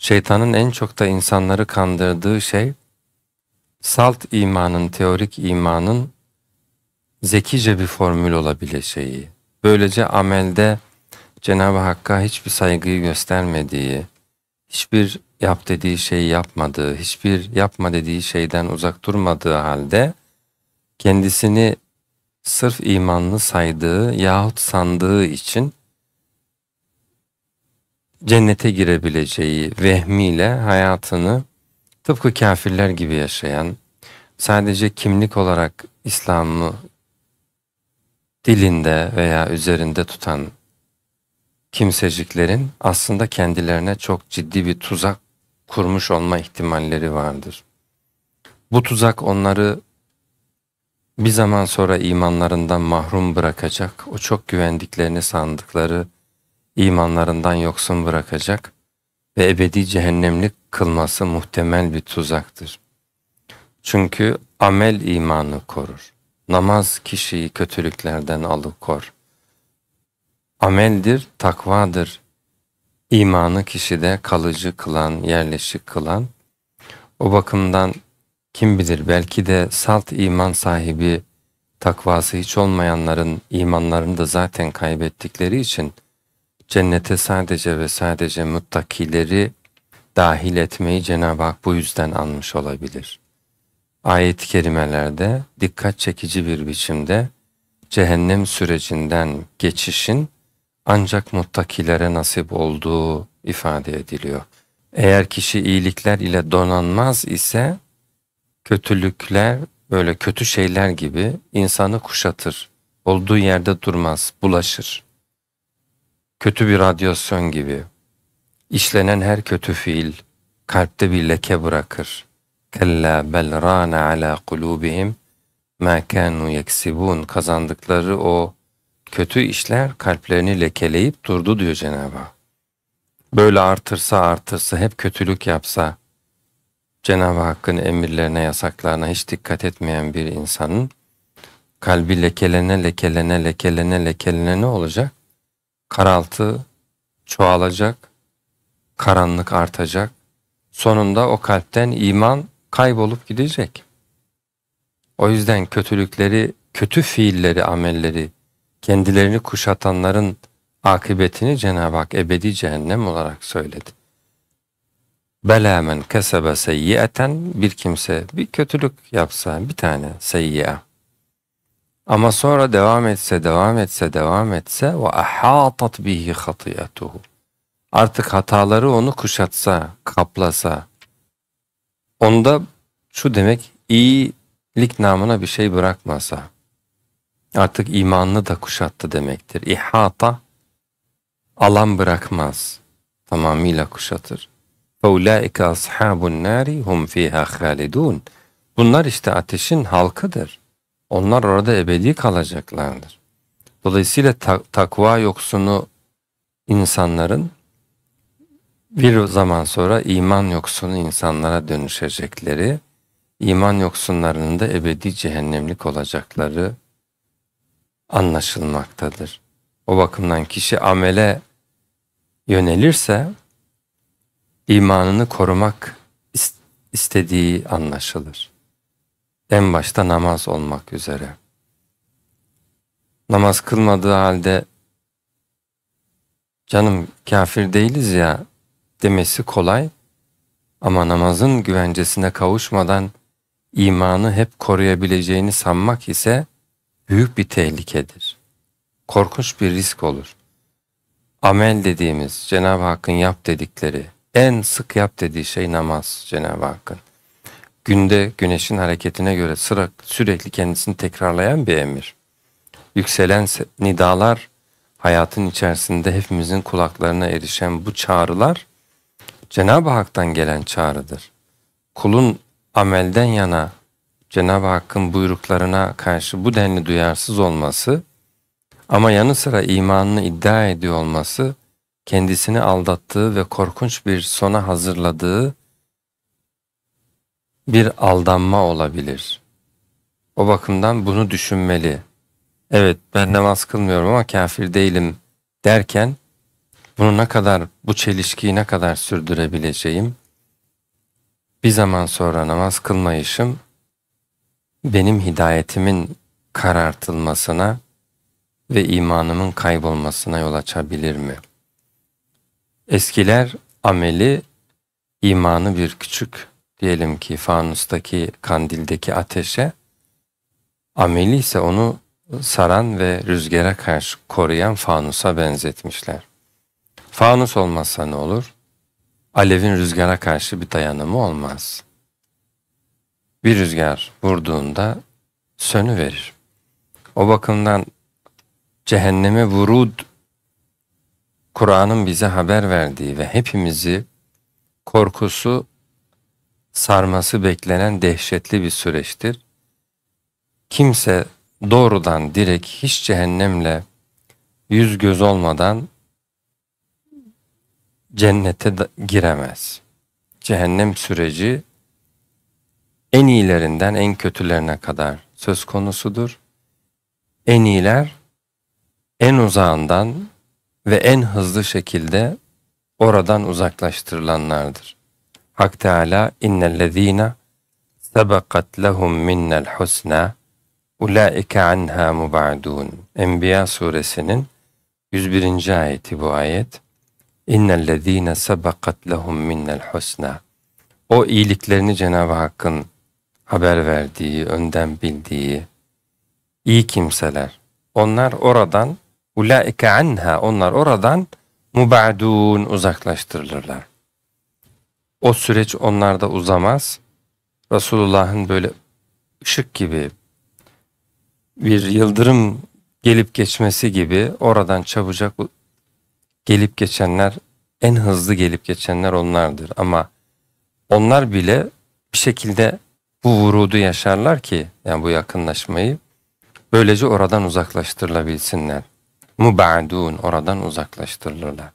Şeytanın en çok da insanları kandırdığı şey, salt imanın, teorik imanın zekice bir formül olabileceği. Böylece amelde Cenab-ı Hakk'a hiçbir saygıyı göstermediği, hiçbir yap dediği şeyi yapmadığı, hiçbir yapma dediği şeyden uzak durmadığı halde kendisini sırf imanlı saydığı yahut sandığı için cennete girebileceği vehmiyle hayatını tıpkı kafirler gibi yaşayan, sadece kimlik olarak İslam'ı dilinde veya üzerinde tutan kimseciklerin aslında kendilerine çok ciddi bir tuzak kurmuş olma ihtimalleri vardır. Bu tuzak onları bir zaman sonra imanlarından mahrum bırakacak, o çok güvendiklerini sandıkları imanlarından yoksun bırakacak ve ebedi cehennemlik kılması muhtemel bir tuzaktır. Çünkü amel imanı korur. Namaz kişiyi kötülüklerden alıkor. Ameldir, takvadır. İmanı kişide kalıcı kılan, yerleşik kılan. O bakımdan kim bilir belki de salt iman sahibi, takvası hiç olmayanların imanlarını da zaten kaybettikleri için cennete sadece ve sadece muttakileri dahil etmeyi Cenab-ı Hak bu yüzden anmış olabilir. Ayet-i kerimelerde dikkat çekici bir biçimde cehennem sürecinden geçişin ancak muttakilere nasip olduğu ifade ediliyor. Eğer kişi iyilikler ile donanmaz ise kötülükler böyle kötü şeyler gibi insanı kuşatır. Olduğu yerde durmaz, bulaşır. Kötü bir radyasyon gibi. İşlenen her kötü fiil kalpte bir leke bırakır. Kella bel rana ala kulubihim ma kanu yeksibun. Kazandıkları o kötü işler kalplerini lekeleyip durdu diyor Cenab-ı Hak. Böyle artırsa hep kötülük yapsa, Cenab-ı Hakk'ın emirlerine, yasaklarına hiç dikkat etmeyen bir insanın kalbi lekelene ne olacak? Karaltı çoğalacak, karanlık artacak. Sonunda o kalpten iman kaybolup gidecek. O yüzden kötülükleri, kötü fiilleri, amelleri, kendilerini kuşatanların akıbetini Cenab-ı Hak ebedi cehennem olarak söyledi. Bela men kesebe seyyiaten, bir kimse bir kötülük yapsa, bir tane seyyi'a, ama sonra devam etse ve ahatat bihi hatiyatuhu, artık hataları onu kuşatsa, kaplasa, onda şu demek, iyilik namına bir şey bırakmasa, artık imanını da kuşattı demektir. İhata, alan bırakmaz, tamamıyla kuşatır. فَاُولَٰئِكَ أَصْحَابُ النَّارِ هُمْ ف۪يهَا خَالِدُونَ. Bunlar işte ateşin halkıdır. Onlar orada ebedi kalacaklardır. Dolayısıyla takva yoksunu insanların bir zaman sonra iman yoksunu insanlara dönüşecekleri, iman yoksunlarının da ebedi cehennemlik olacakları anlaşılmaktadır. O bakımdan kişi amele yönelirse imanını korumak istediği anlaşılır. En başta namaz olmak üzere. Namaz kılmadığı halde canım kafir değiliz ya demesi kolay, ama namazın güvencesine kavuşmadan imanı hep koruyabileceğini sanmak ise büyük bir tehlikedir. Korkunç bir risk olur. Amel dediğimiz, Cenab-ı Hakk'ın yap dedikleri, en sık yap dediği şey namaz Cenab-ı Hakk'ın. Günde güneşin hareketine göre sürekli kendisini tekrarlayan bir emir. Yükselen nidalar, hayatın içerisinde hepimizin kulaklarına erişen bu çağrılar Cenab-ı Hak'tan gelen çağrıdır. Kulun amelden yana Cenab-ı Hakk'ın buyruklarına karşı bu denli duyarsız olması, ama yanı sıra imanını iddia ediyor olması, kendisini aldattığı ve korkunç bir sona hazırladığı bir aldanma olabilir. O bakımdan bunu düşünmeli. Evet, ben namaz kılmıyorum ama kafir değilim derken Bunu ne kadar, bu çelişkiyi ne kadar sürdürebileceğim? Bir zaman sonra namaz kılmayışım benim hidayetimin karartılmasına ve imanımın kaybolmasına yol açabilir mi? Eskiler ameli, imanı bir küçük, diyelim ki fanustaki, kandildeki ateşe, ameli ise onu saran ve rüzgara karşı koruyan fanusa benzetmişler. Fanus olmazsa ne olur? Alevin rüzgara karşı bir dayanımı olmaz. Bir rüzgar vurduğunda sönüverir. O bakımdan cehenneme vurud, Kur'an'ın bize haber verdiği ve hepimizi korkusu sarması beklenen dehşetli bir süreçtir. Kimse doğrudan direkt hiç cehennemle yüz göz olmadan cennete giremez. Cehennem süreci en iyilerinden en kötülerine kadar söz konusudur. En iyiler en uzağından ve en hızlı şekilde oradan uzaklaştırılanlardır. Hak Teala innellezîne sebekat lehum minnel husna ulaike anha mubadun. Enbiya suresinin 101. ayeti bu ayet. İnnellezîne sebekat lehum minnel husna. O iyiliklerini Cenab-ı Hakk'ın haber verdiği, önden bildiği iyi kimseler. Onlar oradan ulaike anha, onlar oradan mubadun, uzaklaştırılırlar. O süreç onlarda uzamaz. Resulullah'ın böyle ışık gibi bir yıldırım gelip geçmesi gibi oradan çabucak gelip geçenler, en hızlı gelip geçenler onlardır. Ama onlar bile bir şekilde bu vurudu yaşarlar ki, yani bu yakınlaşmayı, böylece oradan uzaklaştırılabilsinler. Mubadun, oradan uzaklaştırılırlar.